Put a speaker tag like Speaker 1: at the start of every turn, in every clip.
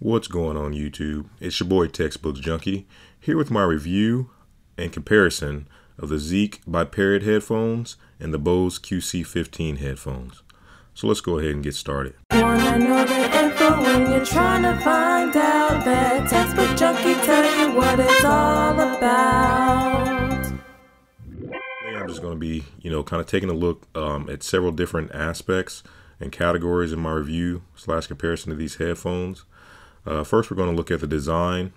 Speaker 1: What's going on YouTube? It's your boy Textbooks Junkie here with my review and comparison of the Zik Parrot headphones and the Bose QC15 headphones. So let's go ahead and get started.
Speaker 2: Wanna know the info when you're trying to find out that Textbook Junkie tell you what it's all about.
Speaker 1: Today I'm just going to be, kind of taking a look at several different aspects and categories in my review / comparison of these headphones. First, we're going to look at the design,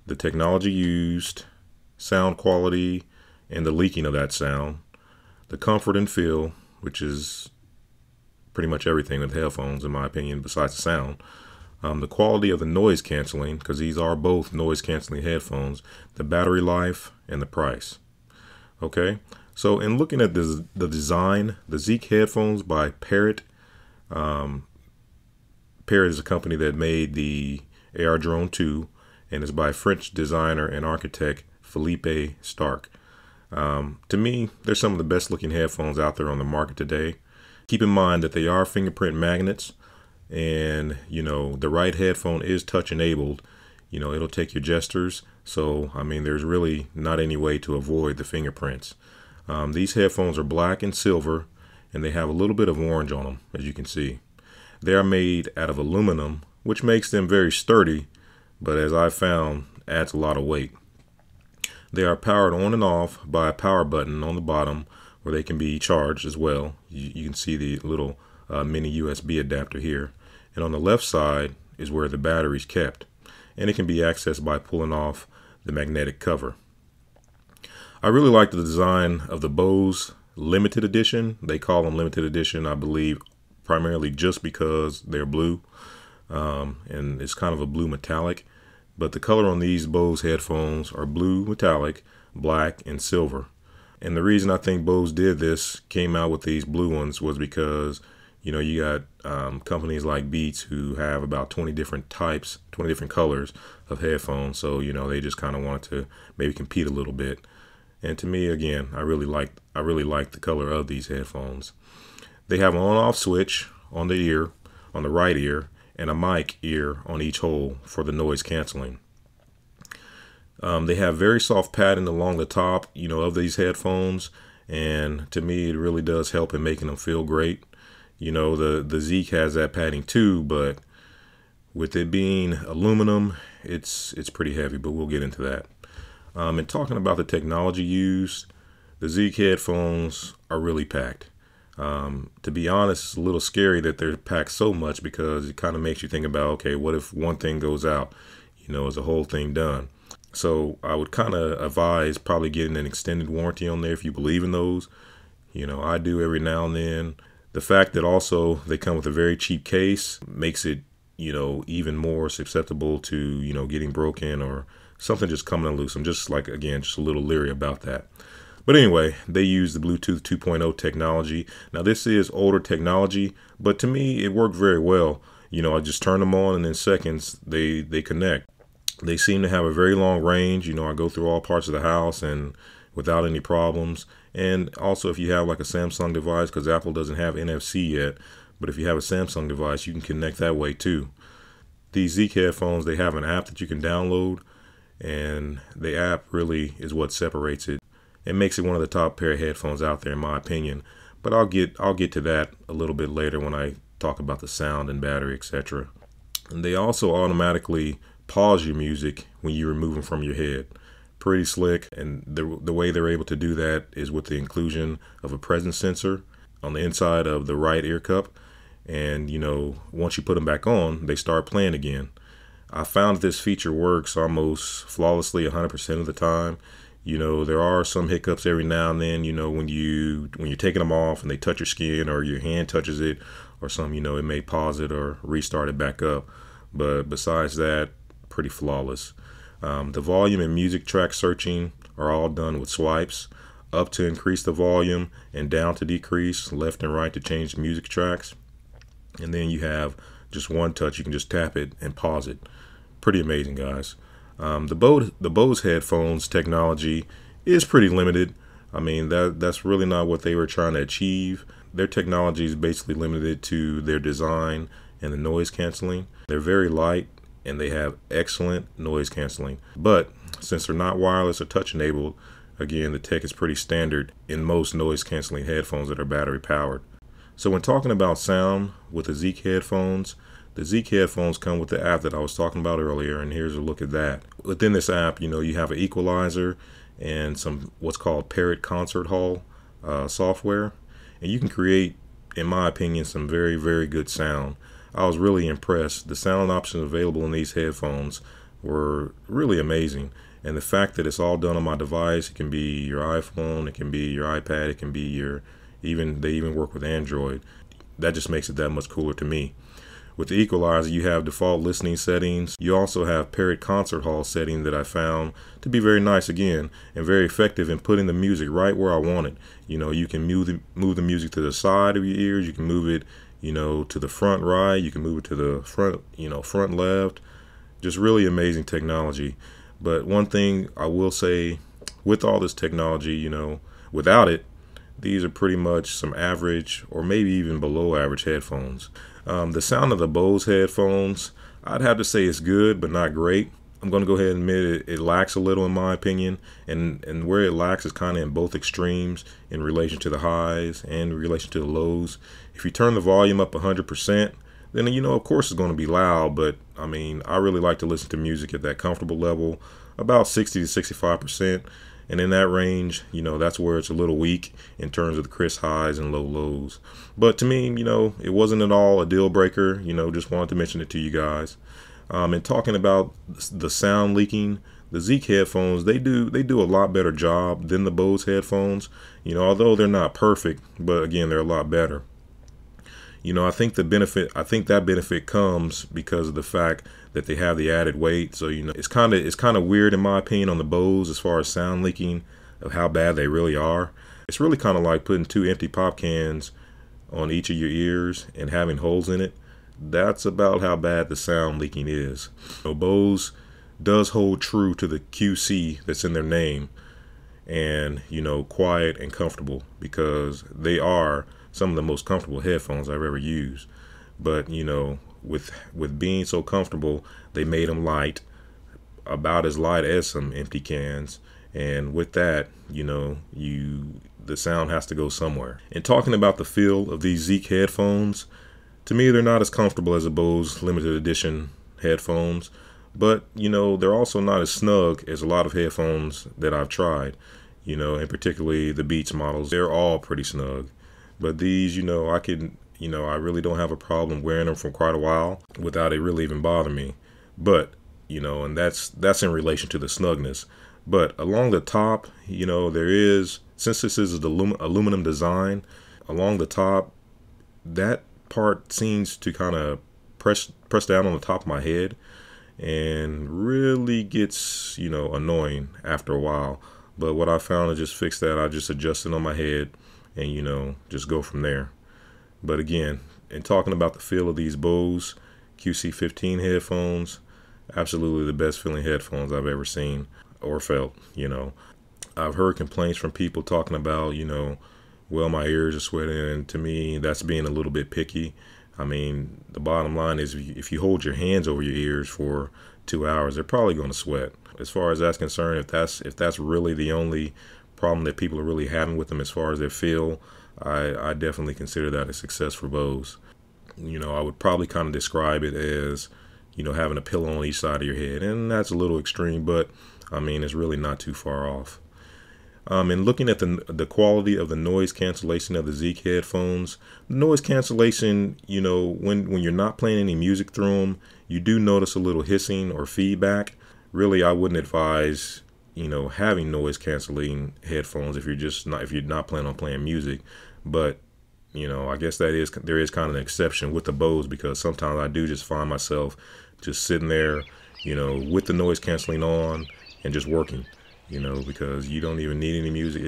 Speaker 1: the technology used, sound quality, and the leaking of that sound, the comfort and feel, which is pretty much everything with headphones in my opinion besides the sound, the quality of the noise canceling, because these are both noise canceling headphones, the battery life, and the price. Okay, so in looking at the design, the Zik headphones by Parrot. Parrot is a company that made the AR Drone 2 and is by French designer and architect Philippe Starck. To me, they're some of the best looking headphones out there on the market today. Keep in mind that they are fingerprint magnets, and the right headphone is touch enabled. It'll take your gestures, so I mean there's really not any way to avoid the fingerprints. These headphones are black and silver, and they have a little bit of orange on them, as you can see. They are made out of aluminum, which makes them very sturdy, but as I found, adds a lot of weight. They are powered on and off by a power button on the bottom where they can be charged as well. You can see the little mini USB adapter here. And on the left side is where the battery is kept, and it can be accessed by pulling off the magnetic cover. I really like the design of the Bose Limited Edition. They call them Limited Edition, I believe, primarily just because they're blue, and it's kind of a blue metallic, but the color on these Bose headphones are blue metallic, black, and silver. And the reason I think Bose did this, came out with these blue ones, was because you got companies like Beats who have about 20 different types, 20 different colors of headphones, so they just kind of wanted to maybe compete a little bit. And to me, again, I really like the color of these headphones. They have an on-off switch on the ear, on the right ear, and a mic ear on each hole for the noise canceling. They have very soft padding along the top, of these headphones, and to me, it really does help in making them feel great. The Zik has that padding too, but with it being aluminum, it's pretty heavy, but we'll get into that. And talking about the technology used, the Zik headphones are really packed. To be honest, it's a little scary that they're packed so much, because it kind of makes you think about, okay, what if one thing goes out, is the whole thing done? So I would kind of advise probably getting an extended warranty on there if you believe in those. I do every now and then. The fact that also they come with a very cheap case makes it, even more susceptible to, getting broken or something just coming loose. I'm just just a little leery about that. But anyway, they use the Bluetooth 2.0 technology. Now this is older technology, but to me it worked very well. I just turn them on and in seconds they connect. They seem to have a very long range. I go through all parts of the house and without any problems. And also if you have like a Samsung device, because Apple doesn't have NFC yet, but if you have a Samsung device, you can connect that way too. These Zik headphones, they have an app that you can download, and the app really is what separates it. It makes it one of the top pair of headphones out there in my opinion, but I'll get to that a little bit later when I talk about the sound and battery, etc. And they also automatically pause your music when you remove them from your head. Pretty slick, and the way they're able to do that is with the inclusion of a presence sensor on the inside of the right ear cup, and once you put them back on, they start playing again. I found that this feature works almost flawlessly 100% of the time. There are some hiccups every now and then, when you're taking them off and they touch your skin or your hand touches it or something, it may pause it or restart it back up. But besides that, pretty flawless. The volume and music track searching are all done with swipes, up to increase the volume and down to decrease, left and right to change music tracks. And then you have just one touch, you can just tap it and pause it. Pretty amazing, guys. The Bose headphones technology is pretty limited. I mean, that's really not what they were trying to achieve. Their technology is basically limited to their design and the noise canceling. They're very light and they have excellent noise canceling. But since they're not wireless or touch enabled, again, the tech is pretty standard in most noise canceling headphones that are battery powered. So when talking about sound with the Zik headphones, the Zik headphones come with the app that I was talking about earlier, and here's a look at that. Within this app, you have an equalizer and some what's called Parrot Concert Hall software, and you can create, in my opinion, some very, very good sound. I was really impressed. The sound options available in these headphones were really amazing, and the fact that it's all done on my device. It can be your iPhone, it can be your iPad, it can be your they even work with Android. That just makes it that much cooler to me. With the equalizer, you have default listening settings. You also have Parrot Concert Hall setting that I found to be very nice again, and very effective in putting the music right where I want it. You can move the music to the side of your ears. You can move it, to the front right. You can move it to the front, front left. Just really amazing technology. But one thing I will say, with all this technology, without it, these are pretty much some average or maybe even below average headphones. The sound of the Bose headphones, I'd have to say it's good, but not great. I'm going to go ahead and admit it lacks a little in my opinion, and where it lacks is kind of in both extremes in relation to the highs and in relation to the lows. If you turn the volume up 100%, then of course it's going to be loud, but I really like to listen to music at that comfortable level, about 60 to 65%. And in that range, that's where it's a little weak in terms of the crisp highs and low lows. But to me, it wasn't at all a deal breaker. Just wanted to mention it to you guys. And talking about the sound leaking, the Zik headphones, they do a lot better job than the Bose headphones. Although they're not perfect, but again, they're a lot better. I think that benefit comes because of the fact that they have the added weight. So it's kind of weird in my opinion on the Bose as far as sound leaking, of how bad they really are. It's really kind of like putting 2 empty pop cans on each of your ears and having holes in it. That's about how bad the sound leaking is. Bose does hold true to the QC that's in their name, and quiet and comfortable, because they are some of the most comfortable headphones I've ever used. But with being so comfortable, they made them light, about as light as some empty cans, and with that, the sound has to go somewhere. And talking about the feel of these Zik headphones, to me they're not as comfortable as the Bose Limited Edition headphones, but they're also not as snug as a lot of headphones that I've tried, and particularly the Beats models. They're all pretty snug. But these, I really don't have a problem wearing them for quite a while without it really even bothering me. But, and that's in relation to the snugness. But along the top, there is, since this is an aluminum design, along the top, that part seems to kind of press down on the top of my head and really gets, annoying after a while. But what I found to just fix that, I just adjust it on my head and just go from there. But again, in talking about the feel of these Bose QC15 headphones, absolutely the best feeling headphones I've ever seen or felt. I've heard complaints from people talking about well, my ears are sweating, and to me that's being a little bit picky. The bottom line is, if you hold your hands over your ears for 2 hours, they're probably going to sweat. As far as that's concerned, if that's really the only problem that people are really having with them as far as their feel, I definitely consider that a success for Bose. I would probably kind of describe it as having a pillow on each side of your head, and that's a little extreme, but it's really not too far off. And looking at the quality of the noise cancellation of the Zik headphones, the noise cancellation, when you're not playing any music through them, you do notice a little hissing or feedback. Really, I wouldn't advise having noise canceling headphones if you're not planning on playing music. But I guess there is kind of an exception with the Bose, because sometimes I do just find myself just sitting there with the noise canceling on and just working, because you don't even need any music.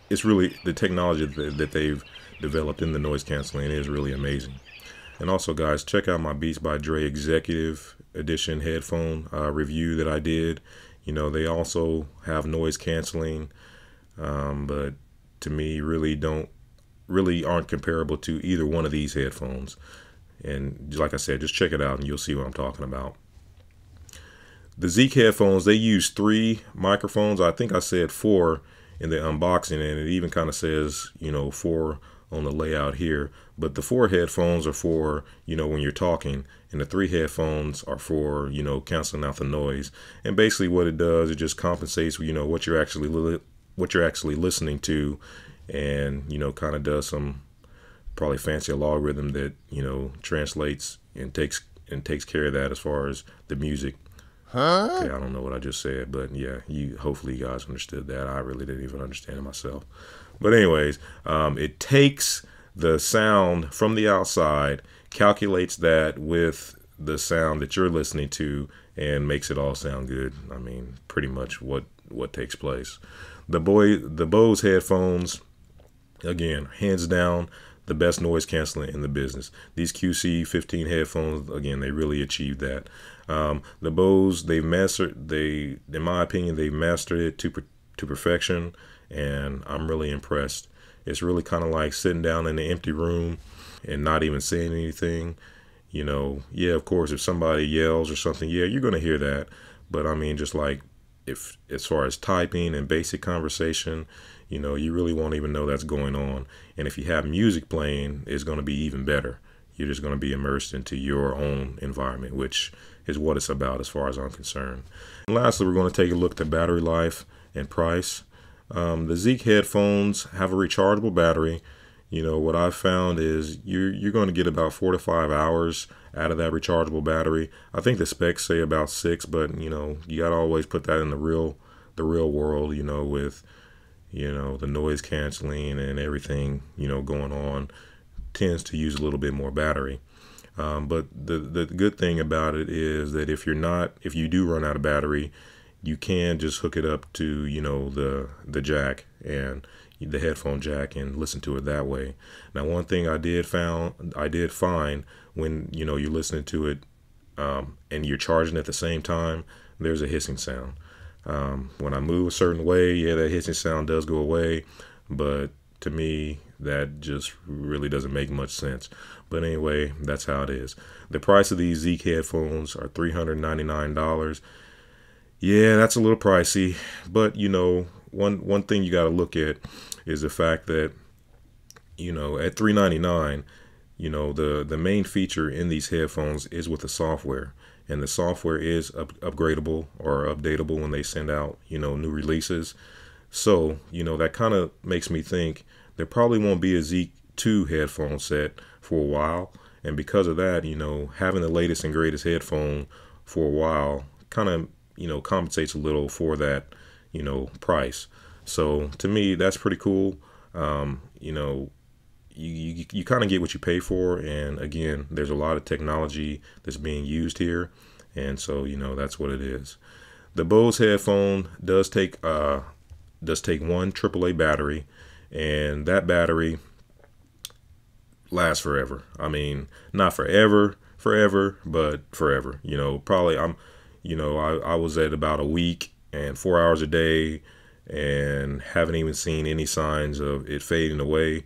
Speaker 1: It's really the technology that they've developed in the noise canceling is really amazing. And also, guys, check out my Beats by Dre Executive Edition headphone review that I did. They also have noise canceling, but to me really aren't comparable to either one of these headphones. And like I said, just check it out and you'll see what I'm talking about. The Zik headphones, they use 3 microphones. I think I said 4 in the unboxing, and it even kind of says, 4 on the layout here. But the 4 headphones are for, when you're talking, and the 3 headphones are for, canceling out the noise. And basically what it does, it just compensates, what you're actually listening to, and, kind of does some probably fancy algorithm that, translates and takes care of that as far as the music. Okay, I don't know what I just said, but yeah, hopefully you guys understood that. I really didn't even understand it myself. But anyways, it takes the sound from the outside, calculates that with the sound that you're listening to, and makes it all sound good. I mean, pretty much what takes place. The Bose headphones, again, hands down, the best noise canceling in the business. These QC15 headphones, again, they really achieved that. The Bose, in my opinion, they've mastered it to perfection, and I'm really impressed. It's really kind of like sitting down in an empty room and not even saying anything. Yeah, of course, if somebody yells or something, yeah, you're going to hear that. But I mean, just like if as far as typing and basic conversation, you really won't even know that's going on. And if you have music playing, it's going to be even better. You're just going to be immersed into your own environment, which is what it's about as far as I'm concerned. And lastly, we're going to take a look at the battery life and price. The Zik headphones have a rechargeable battery. What I've found is you're going to get about 4 to 5 hours out of that rechargeable battery. I think the specs say about 6, but you got to always put that in the real world, with the noise canceling and everything, going on, tends to use a little bit more battery. But the good thing about it is that if you do run out of battery, you can just hook it up to, the jack and the headphone jack and listen to it that way. Now, one thing I did find when, you're listening to it, and you're charging at the same time, there's a hissing sound. When I move a certain way, yeah, that hissing sound does go away, but to me, that just really doesn't make much sense. But anyway, that's how it is. The price of these Zik headphones are $399. Yeah, that's a little pricey, but one thing you got to look at is the fact that at $399, the main feature in these headphones is with the software, and the software is upgradable or updatable when they send out new releases. So that kind of makes me think there probably won't be a Zik 2 headphone set for a while, and because of that, having the latest and greatest headphone for a while kind of compensates a little for that price. So to me, that's pretty cool. You kind of get what you pay for, and again, there's a lot of technology that's being used here, and so that's what it is. The Bose headphone does take one AAA battery, and that battery lasts forever. I mean, not forever, but forever. Probably I was at about a week and 4 hours a day, and haven't even seen any signs of it fading away.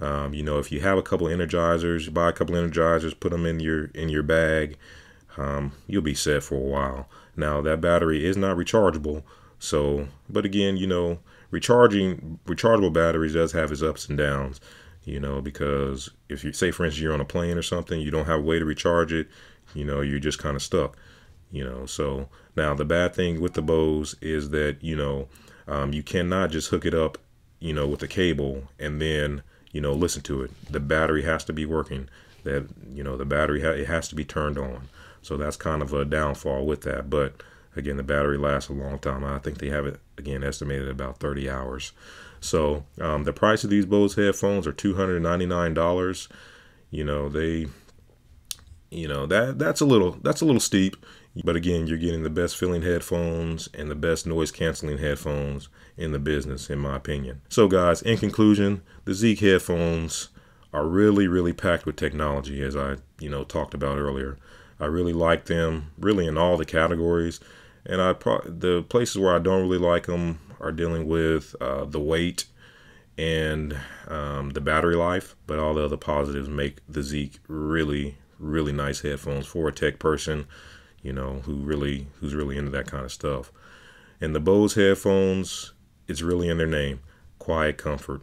Speaker 1: If you have a couple of Energizers, buy a couple of Energizers, put them in your bag, you'll be set for a while. Now, that battery is not rechargeable, but again, rechargeable batteries does have its ups and downs, because if you say, for instance, you're on a plane or something, you don't have a way to recharge it, you're just kind of stuck, So now the bad thing with the Bose is that, you cannot just hook it up, with a cable and then, listen to it. The battery has to be working. The battery it has to be turned on. So that's kind of a downfall with that. But again, the battery lasts a long time. I think they have it again estimated at about 30 hours. So the price of these Bose headphones are $299. That's a little steep. But again, you're getting the best feeling headphones and the best noise canceling headphones in the business, in my opinion. So guys, in conclusion, the Zik headphones are really, really packed with technology, as I, talked about earlier. I really like them, really in all the categories. And the places where I don't really like them are dealing with the weight and the battery life. But all the other positives make the Zik really, really nice headphones for a tech person. you know, who's really into that kind of stuff. And the Bose headphones, it's really in their name, quiet comfort.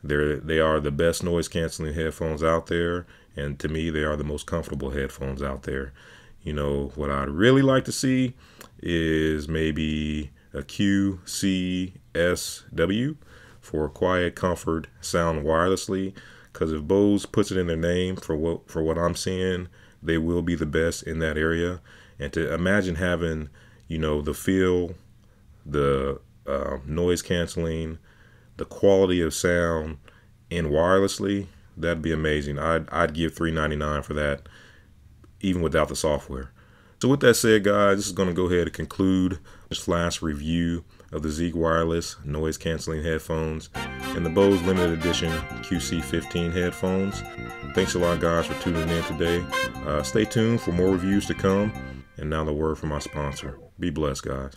Speaker 1: They are the best noise canceling headphones out there, and to me, they are the most comfortable headphones out there. You know, what I'd really like to see is maybe a QCSW for quiet comfort sound wirelessly, because if Bose puts it in their name, for what I'm seeing, they will be the best in that area. And to imagine having, you know, the feel, the noise canceling, the quality of sound in wirelessly, that'd be amazing. I'd give $399 for that, even without the software. So with that said, guys, this is going to go ahead and conclude this flash review of the Zik wireless noise canceling headphones and the Bose Limited Edition QC15 headphones. Thanks a lot, guys, for tuning in today. Stay tuned for more reviews to come. And now the word from our sponsor. Be blessed, guys.